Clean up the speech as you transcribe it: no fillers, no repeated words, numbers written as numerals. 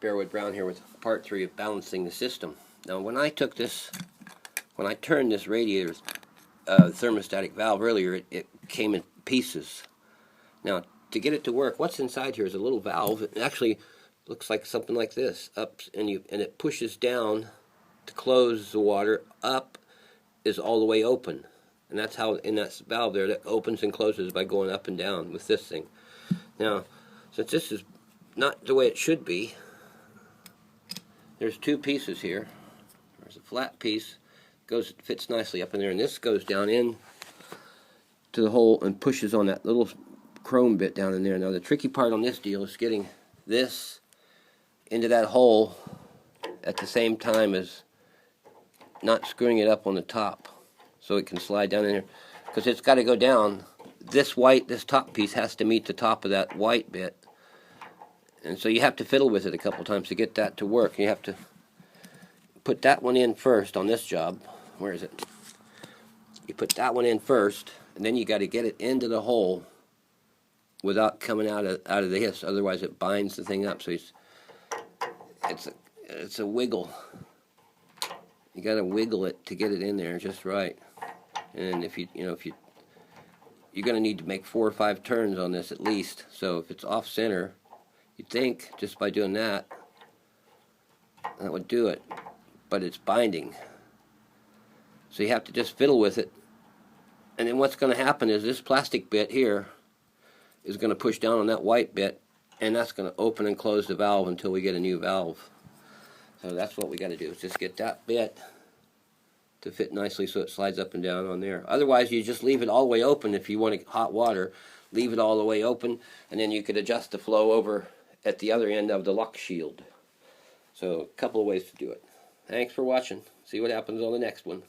Bearwood Brown here with part 3 of balancing the system. Now when I turned this radiator's thermostatic valve earlier, it came in pieces. Now to get it to work, what's inside here is a little valve. It actually looks like something like this, up, and it pushes down to close the water. Up is all the way open, and that's how in that valve there that opens and closes by going up and down with this thing. Now since this is not the way it should be, there's two pieces here. There's a flat piece, fits nicely up in there, and this goes down in to the hole and pushes on that little chrome bit down in there. Now the tricky part on this deal is getting this into that hole at the same time as not screwing it up on the top so it can slide down in there, because it's got to go down. This top piece has to meet the top of that white bit, and so you have to fiddle with it a couple times to get that to work. You have to put that one in first on this job. Where is it? You put that one in first, and then you got to get it into the hole without coming out of the hiss. Otherwise, it binds the thing up. So it's a wiggle. You got to wiggle it to get it in there just right. And if you're going to need to make 4 or 5 turns on this at least. So if it's off center, you'd think just by doing that would do it, but it's binding. So you have to just fiddle with it. And then what's going to happen is this plastic bit here is going to push down on that white bit, and that's going to open and close the valve until we get a new valve. So that's what we got to do, is just get that bit to fit nicely so it slides up and down on there. Otherwise, you just leave it all the way open. If you want hot water, leave it all the way open, and then you could adjust the flow over at the other end of the lock shield. So a couple of ways to do it. Thanks for watching. See what happens on the next one.